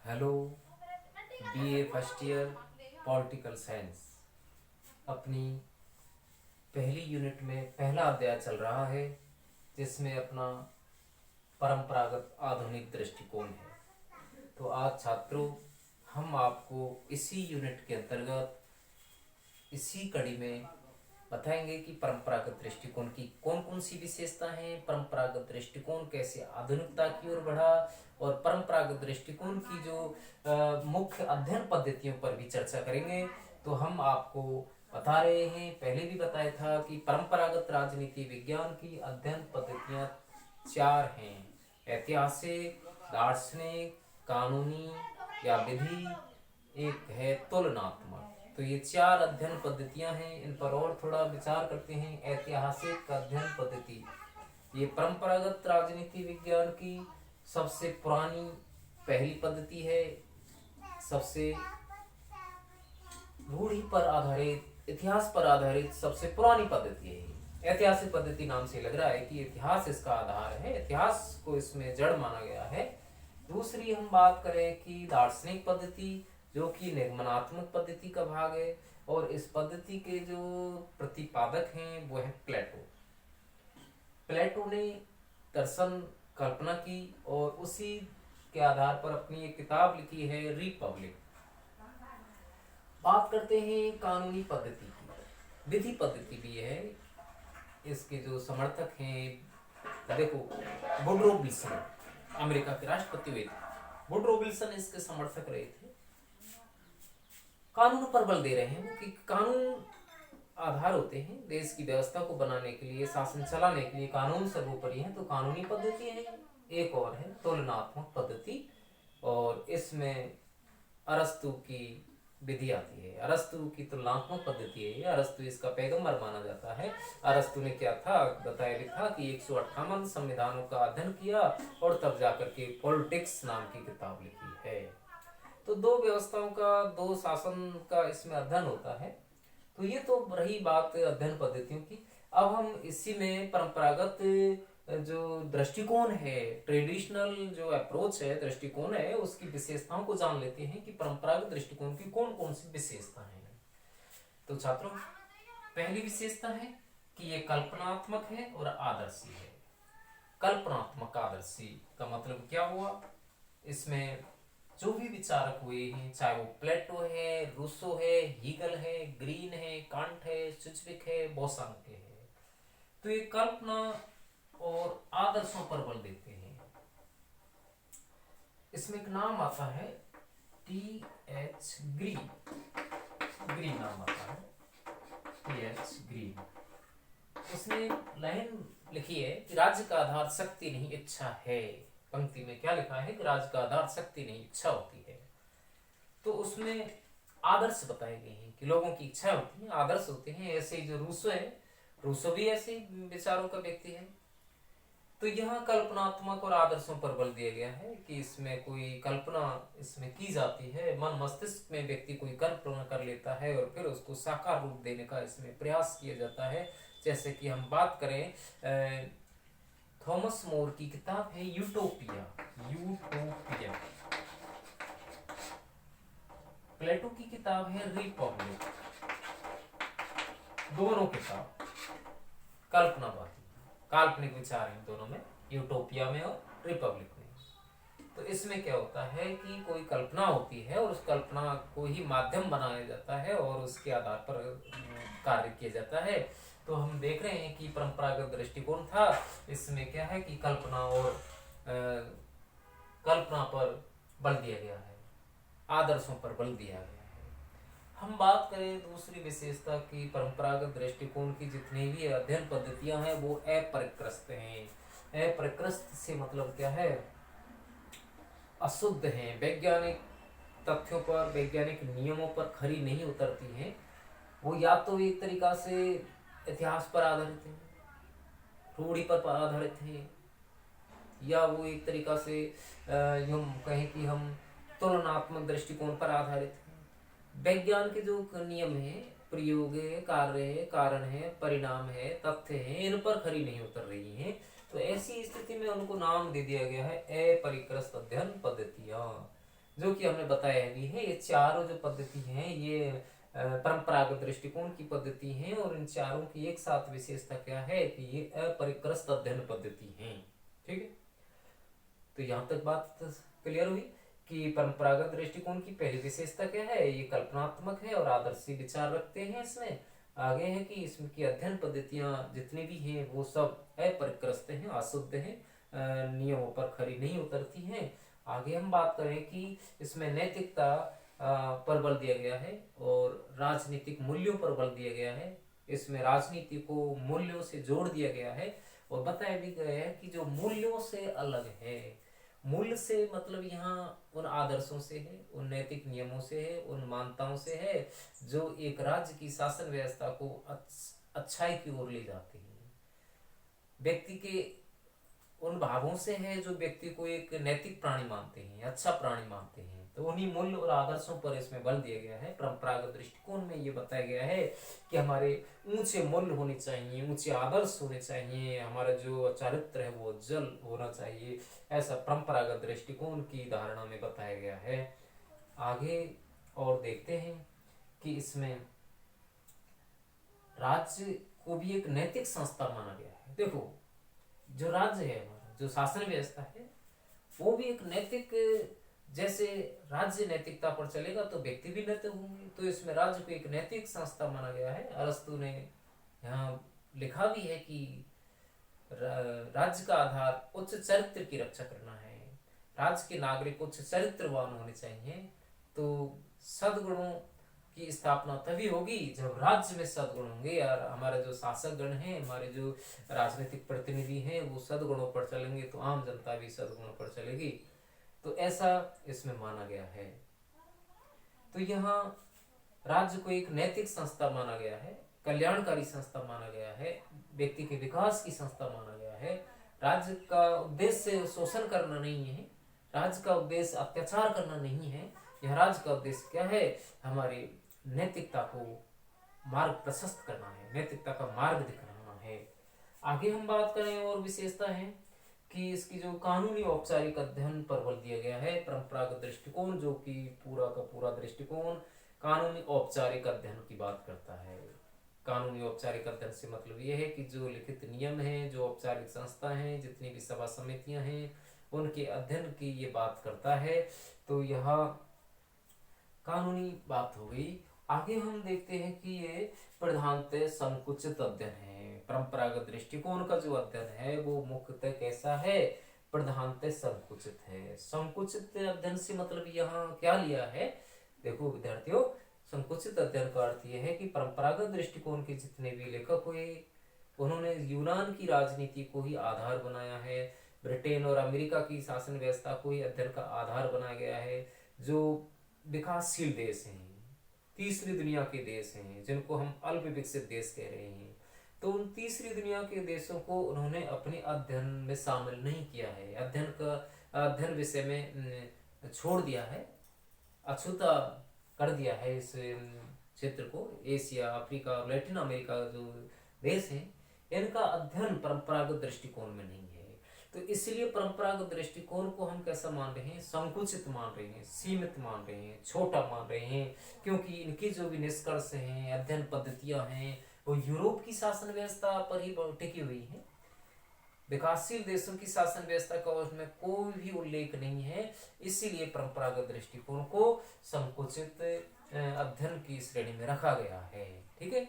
Hello. BA first year political science अपनी पहली unit में पहला अध्याय चल रहा है, जिसमें अपना परंपरागत आधुनिक दृष्टिकोण है। तो आज छात्रों, हम आपको इसी यूनिट के अंतर्गत इसी कड़ी में बताएंगे कि परंपरागत दृष्टिकोण की कौन कौन सी विशेषता हैं, परंपरागत दृष्टिकोण कैसे आधुनिकता की ओर बढ़ा, और परंपरागत दृष्टिकोण की जो मुख्य अध्ययन पद्धतियों पर भी चर्चा करेंगे। तो हम आपको बता रहे हैं, पहले भी बताया था कि परंपरागत राजनीति विज्ञान की अध्ययन पद्धतियां चार हैं: ऐतिहासिक, दार्शनिक, कानूनी या विधि, एक है तुलनात्मक। तो ये चार अध्ययन पद्धतियां हैं, इन पर और थोड़ा विचार करते हैं। ऐतिहासिक अध्ययन पद्धति ये परंपरागत राजनीति विज्ञान की सबसे पुरानी पहली पद्धति है, सबसे रूढ़ि पर आधारित, इतिहास पर आधारित सबसे पुरानी पद्धति है। ऐतिहासिक पद्धति नाम से लग रहा है कि इतिहास इसका आधार है, इतिहास को इसमें जड़ माना गया है। दूसरी हम बात करें कि दार्शनिक पद्धति, जो कि निर्माणात्मक पद्धति का भाग है, और इस पद्धति के जो प्रतिपादक हैं वो है प्लेटो। प्लेटो ने दर्शन कल्पना की और उसी के आधार पर अपनी एक किताब लिखी है, रिपब्लिक। बात करते हैं कानूनी पद्धति की। विधि पद्धति भी है, इसके जो समर्थक हैं, देखो, वुडरो विल्सन अमेरिका के राष्ट्रपति हुए थे, वुडरो विल्सन इसके समर्थक रहे थे। कानून पर बल दे रहे हैं कि कानून आधार होते हैं देश की व्यवस्था को बनाने के लिए, शासन चलाने के लिए कानून सर्वोपरि है। तो कानूनी पद्धति है। एक और है तुलनात्मक पद्धति, और इसमें अरस्तु की विधि आती है। अरस्तु की तुलनात्मक पद्धति है, अरस्तु इसका पैगंबर माना जाता है। अरस्तु ने क्या था बताया भी था कि 158 संविधानों का अध्ययन किया और तब जाकर के पॉलिटिक्स नाम की किताब लिखी है। तो दो व्यवस्थाओं का, दो शासन का इसमें अध्ययन होता है। तो ये तो रही बात अध्ययन पद्धतियों की। अब हम इसी में परंपरागत जो दृष्टिकोण है, ट्रेडिशनल जो अप्रोच है, दृष्टिकोण है, उसकी विशेषताओं को जान लेते हैं कि परंपरागत दृष्टिकोण की कौन कौन सी विशेषता है। तो छात्रों, पहली विशेषता है कि ये कल्पनात्मक है और आदर्शी है। कल्पनात्मक आदर्शी का मतलब क्या हुआ? इसमें जो भी विचारक हुए हैं, चाहे वो प्लेटो है, रूसो है, हीगल है, ग्रीन है, कांट है, चुचविक है, बोसांके है, तो ये कल्पना और आदर्शों पर बल देते हैं। इसमें एक नाम आता है टी.एच. ग्रीन, ग्रीन नाम आता है, टी.एच. ग्रीन। उसने लाइन लिखी है कि राज्य का आधार शक्ति नहीं इच्छा है। पंक्ति में क्या लिखा है कि राज्य का आधार शक्ति नहीं इच्छा होती है। तो उसमें आदर्श बताए गए हैं कि लोगों की इच्छा होती है, आदर्श होते हैं। ऐसे ही जो रूसो है, रूसो भी ऐसे विचारों का व्यक्ति है। तो यहाँ कल्पनात्मक और आदर्शों पर बल दिया गया है कि इसमें कोई कल्पना इसमें की जाती है, मन मस्तिष्क में व्यक्ति कोई कल्पना कर लेता है और फिर उसको साकार रूप देने का इसमें प्रयास किया जाता है। जैसे कि हम बात करें, थॉमस मोर की किताब है यूटोपिया, यूटोपिया। प्लेटो की किताब है रिपब्लिक। दोनों किताब कल्पनावादी, काल्पनिक विचार हैं दोनों में, यूटोपिया में और रिपब्लिक में। तो इसमें क्या होता है कि कोई कल्पना होती है और उस कल्पना को ही माध्यम बनाया जाता है और उसके आधार पर कार्य किया जाता है। तो हम देख रहे हैं कि परंपरागत दृष्टिकोण था, इसमें क्या है कि कल्पना और कल्पना पर बल दिया गया है, आदर्शों पर बल दिया गया है। हम बात करें दूसरी विशेषता की, परंपरागत दृष्टिकोण की जितनी भी अध्ययन पद्धतियां हैं वो अपरिकृष्ट हैं। अपरिकृष्ट से मतलब क्या है? अशुद्ध हैं, वैज्ञानिक तथ्यों पर, वैज्ञानिक नियमों पर खरी नहीं उतरती हैं। वो या तो एक तरीका से इतिहास पर आधारित है, रूढ़ि पर आधारित है, या वो एक तरीका से हम कहें कि हम तुलनात्मक दृष्टिकोण पर आधारित है। विज्ञान के जो नियम है, प्रयोग है, कार्य है, कारण है, परिणाम है, तथ्य है, इन पर खरी नहीं उतर रही हैं। तो ऐसी स्थिति में उनको नाम दे दिया गया है अपरिकृष्ट अध्ययन पद्धतियां। जो कि हमने बताया भी है। ये चारों जो पद्धति हैं ये परंपरागत दृष्टिकोण की पद्धति हैं, और इन चारों की एक साथ विशेषता क्या है कि ये अपरिक्रस्त अध्ययन पद्धति हैं। ठीक है, तो यहाँ तक बात क्लियर हुई कि परंपरागत दृष्टिकोण की पहली विशेषता क्या है, ये कल्पनात्मक है और आदर्शी विचार रखते हैं। इसमें आगे है कि इसमें की अध्ययन पद्धतियां जितनी भी हैं वो सब अपरिक्रस्त हैं, अशुद्ध हैं, नियमों पर खरी नहीं उतरती हैं। आगे हम बात करें कि इसमें नैतिकता पर बल दिया गया है और राजनीतिक मूल्यों पर बल दिया गया है। इसमें राजनीति को मूल्यों से जोड़ दिया गया है और बताया भी गया है कि जो मूल्यों से अलग है, मूल्य से मतलब यहाँ उन आदर्शों से है, उन नैतिक नियमों से है, उन मान्यताओं से है जो एक राज्य की शासन व्यवस्था को अच्छाई की ओर ले जाते हैं। व्यक्ति के उन भावों से है जो व्यक्ति को एक नैतिक प्राणी मानते हैं, अच्छा प्राणी मानते हैं। तो उन्हीं मूल्य और आदर्शों पर इसमें बल दिया गया है। परंपरागत दृष्टिकोण में ये बताया गया है कि हमारे ऊंचे मूल्य होने चाहिए, ऊंचे आदर्श होने चाहिए, हमारा जो चरित्र है वो उज्जवल होना चाहिए, ऐसा परंपरागत दृष्टिकोण की धारणा में बताया गया है। आगे और देखते हैं कि इसमें राज्य को भी एक नैतिक संस्था माना गया है। देखो, जो राज्य है हमारा, जो शासन व्यवस्था है, वो भी एक नैतिक, जैसे राज्य नैतिकता पर चलेगा तो व्यक्ति भी नैतिक होंगे, तो इसमें राज्य को एक नैतिक संस्था माना गया है। अरस्तु ने यहाँ लिखा भी है कि राज्य का आधार उच्च चरित्र की रक्षा करना है, राज्य के नागरिक उच्च चरित्रवान होने चाहिए। तो सद्गुणों की स्थापना तभी होगी जब राज्य में सद्गुण होंगे, और हमारे जो शासक गण हैं, हमारे जो राजनीतिक प्रतिनिधि हैं वो सद्गुणों पर चलेंगे तो आम जनता भी सद्गुणों पर चलेगी। तो ऐसा इसमें माना गया है। तो यहाँ राज्य को एक नैतिक संस्था माना गया है, कल्याणकारी संस्था माना गया है, व्यक्ति के विकास की संस्था माना गया है। राज्य का उद्देश्य शोषण करना नहीं है, राज्य का उद्देश्य अत्याचार करना नहीं है। यह राज्य का उद्देश्य क्या है, हमारी नैतिकता को मार्ग प्रशस्त करना है, नैतिकता का मार्ग दिखाना है। आगे हम बात करें और विशेषता है कि इसकी जो कानूनी औपचारिक अध्ययन पर बल दिया गया है। परंपरागत दृष्टिकोण जो कि पूरा का पूरा दृष्टिकोण कानूनी औपचारिक अध्ययन की बात करता है। कानूनी औपचारिक अध्ययन से मतलब ये है कि जो लिखित नियम है, जो औपचारिक संस्था है, जितनी भी सभा समितियां हैं, उनके अध्ययन की ये बात करता है। तो यह कानूनी बात हो गई। आगे हम देखते हैं कि ये प्रधानतः संकुचित अध्ययन है। परंपरागत दृष्टिकोण का जो अध्ययन है वो मुख्यतः कैसा है, प्रधानतः संकुचित है। संकुचित अध्ययन से मतलब यहाँ क्या लिया है, देखो विद्यार्थियों, संकुचित अध्ययन का अर्थ यह है कि परंपरागत दृष्टिकोण के जितने भी लेखक हुए उन्होंने यूनान की राजनीति को ही आधार बनाया है, ब्रिटेन और अमेरिका की शासन व्यवस्था को ही अध्ययन का आधार बनाया गया है। जो विकासशील देश हैं, तीसरी दुनिया के देश हैं, जिनको हम अल्प विकसित देश कह रहे हैं, तो उन तीसरी दुनिया के देशों को उन्होंने अपने अध्ययन में शामिल नहीं किया है, अध्ययन विषय में छोड़ दिया है, अछूता कर दिया है इस क्षेत्र को। एशिया, अफ्रीका और लैटिन अमेरिका जो देश हैं, इनका अध्ययन परंपरागत दृष्टिकोण में नहीं है। तो इसलिए परंपरागत दृष्टिकोण को हम कैसा मान रहे हैं, संकुचित मान रहे हैं, सीमित मान रहे हैं, छोटा मान रहे हैं, क्योंकि इनकी जो भी निष्कर्ष हैं, अध्ययन पद्धतियां हैं, वो यूरोप की शासन व्यवस्था पर ही टिकी हुई है। विकासशील देशों की शासन व्यवस्था का उसमें कोई भी उल्लेख नहीं है। इसीलिए परंपरागत दृष्टिकोण को संकुचित अध्ययन की श्रेणी में रखा गया है। ठीक है,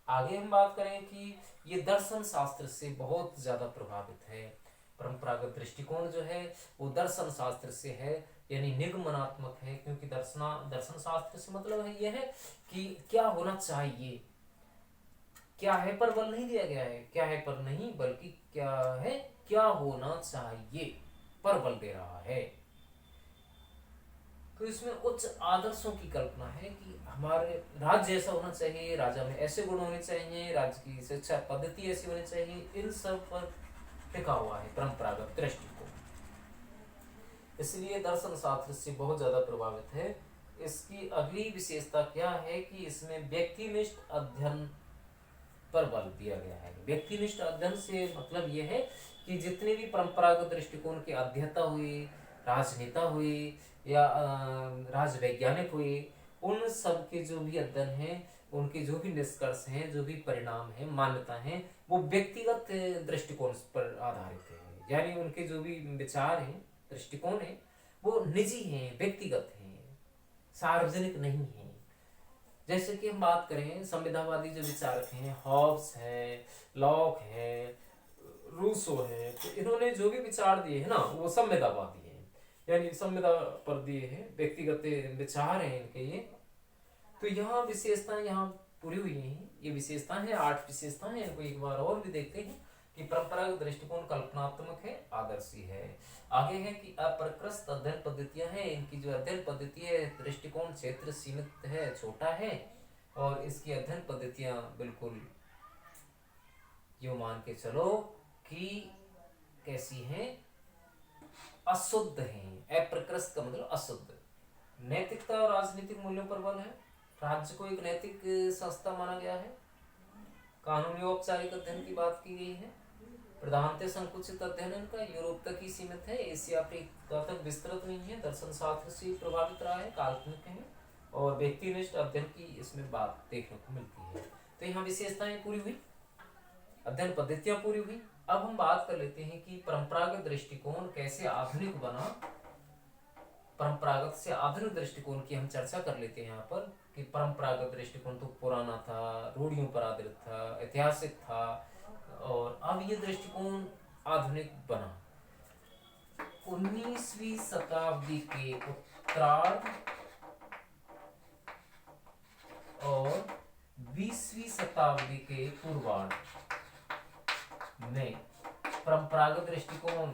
आगे हम बात करें कि ये दर्शन शास्त्र से बहुत ज्यादा प्रभावित है। परंपरागत दृष्टिकोण जो है वो दर्शन शास्त्र से है, यानी निगमनात्मक है, क्योंकि दर्शन शास्त्र से मतलब है यह है कि क्या होना चाहिए, क्या है पर बल नहीं दिया गया है, क्या है पर नहीं, बल्कि क्या है, क्या होना चाहिए पर बल दे रहा है। तो इसमें उच्च आदर्शों की कल्पना है कि हमारे राज्य ऐसा होना चाहिए, राजा में ऐसे गुण होने चाहिए, राज्य की शिक्षा पद्धति ऐसी होनी चाहिए, इन सब पर टिका हुआ है परंपरागत दृष्टिकोण। इसलिए दर्शन शास्त्र से बहुत ज्यादा प्रभावित है। इसकी अगली विशेषता क्या है कि इसमें व्यक्तिनिष्ठ अध्ययन पर बल दिया गया है। व्यक्तिनिष्ठ अध्ययन से मतलब यह है कि जितने भी परंपरागत दृष्टिकोण के अध्येता हुए, राजनेता हुए या राजवैज्ञानिक हुए, उन सब के जो भी अध्ययन है, उनके जो भी निष्कर्ष हैं, जो भी परिणाम हैं, मान्यता हैं, वो व्यक्तिगत दृष्टिकोण पर आधारित है। यानी उनके जो भी विचार हैं, दृष्टिकोण है, वो निजी हैं, व्यक्तिगत हैं, सार्वजनिक नहीं हैं। जैसे कि हम बात करें संविधावादी जो विचारक हैं, हॉब्स है, लॉक है, रूसो है, तो इन्होंने जो भी विचार दिए हैं ना, वो संविधावादी हैं, यानी संविधा पर दिए हैं, व्यक्तिगत विचार हैं इनके ये। तो यहाँ विशेषताएं यहाँ पूरी हुई हैं। ये विशेषताएं हैं, 8 विशेषताएं हैं। इनको एक बार और भी देखते हैं कि परंपरागत दृष्टिकोण कल्पनात्मक है, आदर्शी है। आगे है कि अपरिष्कृत अध्ययन पद्धतियां हैं। इनकी जो अध्ययन पद्धति है, दृष्टिकोण क्षेत्र सीमित है, छोटा है, और इसकी अध्ययन पद्धतियां बिल्कुल यूं मान के चलो कि कैसी हैं, अशुद्ध हैं। अपरिष्कृत का मतलब अशुद्ध। नैतिकता और राजनीतिक मूल्यों पर बल है। राज्य को एक नैतिक संस्था माना गया है। कानूनी औपचारिक अध्ययन की बात की गई है। प्रधानतः संकुचित अध्ययन इनका यूरोप तक ही सीमित है, एशिया अफ्रीका तक विस्तृत नहीं है। दर्शन शास्त्र से प्रभावित रहा है, काल्पनिक है, और व्यक्तिनिष्ठ अध्ययन की इसमें बात देखने को मिलती है। तो यहाँ विशेषताएं पूरी हुई, अध्ययन पद्धतियां पूरी हुई। अब हम बात कर लेते हैं कि परंपरागत दृष्टिकोण कैसे आधुनिक बना। परंपरागत से आधुनिक दृष्टिकोण की हम चर्चा कर लेते हैं यहाँ पर कि परंपरागत दृष्टिकोण तो पुराना था, रूढ़ियों पर आधारित था, ऐतिहासिक था, और अब ये दृष्टिकोण आधुनिक बना। 19वीं शताब्दी के उत्तरार्ध और 20वीं शताब्दी के पूर्वार्ध में परंपरागत दृष्टिकोण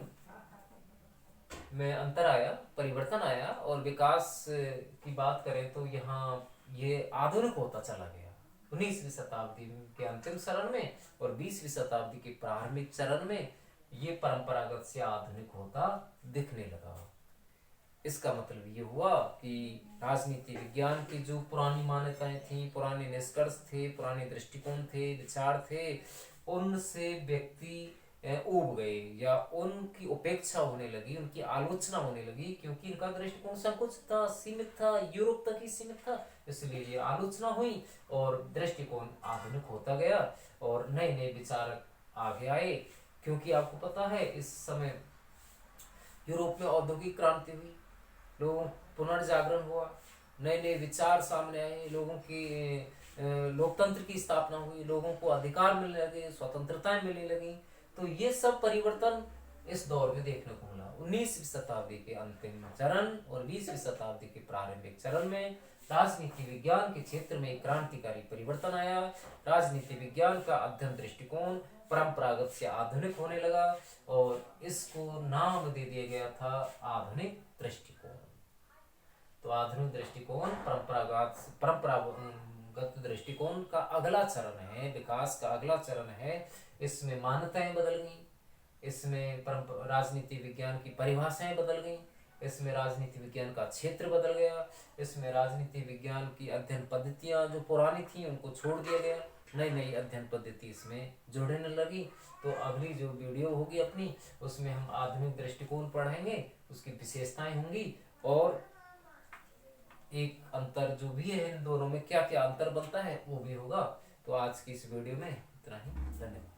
में अंतर आया, परिवर्तन आया, और विकास की बात करें तो यहाँ ये आधुनिक होता चला गया 19वीं शताब्दी के अंतिम चरण में, और 20वीं शताब्दी के प्रारंभिक चरण में ये परंपरागत से आधुनिक होता दिखने लगा। इसका मतलब ये हुआ कि राजनीति विज्ञान की जो पुरानी मान्यताएं थी, पुराने निष्कर्ष थे, पुराने दृष्टिकोण थे, विचार थे, उनसे व्यक्ति ऊब गए, या उनकी उपेक्षा होने लगी, उनकी आलोचना होने लगी, क्योंकि इनका दृष्टिकोण संकुचित था, सीमित था, यूरोप तक ही सीमित था। इसलिए ये आलोचना हुई और दृष्टिकोण आधुनिक होता गया, और नए नए विचारक आगे आए। क्योंकि आपको पता है इस समय यूरोप में औद्योगिक क्रांति हुई, लोगों पुनर्जागरण हुआ, नए नए विचार सामने आए, लोगों की लोकतंत्र की स्थापना हुई, लोगों को अधिकार मिलने लगे, स्वतंत्रताएं मिलने लगी। तो ये सब परिवर्तन इस दौर में देखने को मिला। 19वीं शताब्दी के अंतिम चरण और 20वीं शताब्दी के प्रारंभिक चरण में राजनीति विज्ञान के क्षेत्र में एक क्रांतिकारी परिवर्तन आया। राजनीति विज्ञान का अध्ययन दृष्टिकोण परंपरागत से आधुनिक होने लगा, और इसको नाम दे दिया गया था आधुनिक दृष्टिकोण। तो आधुनिक दृष्टिकोण परंपरागत दृष्टिकोण का अगला चरण है, विकास का अगला चरण है। इसमें मान्यताएं बदल गई, इसमें राजनीति विज्ञान की परिभाषाएं बदल गई, इसमें राजनीति विज्ञान का क्षेत्र बदल गया, इसमें राजनीति विज्ञान की अध्ययन पद्धतियां जो पुरानी थी उनको छोड़ दिया गया, नई नई अध्ययन पद्धति इसमें जोड़ने लगी। तो अगली जो वीडियो होगी अपनी, उसमें हम आधुनिक दृष्टिकोण पढ़ेंगे, उसकी विशेषताएं होंगी, और एक अंतर जो भी है इन दोनों में क्या क्या अंतर बनता है वो भी होगा। तो आज की इस वीडियो में इतना ही, धन्यवाद।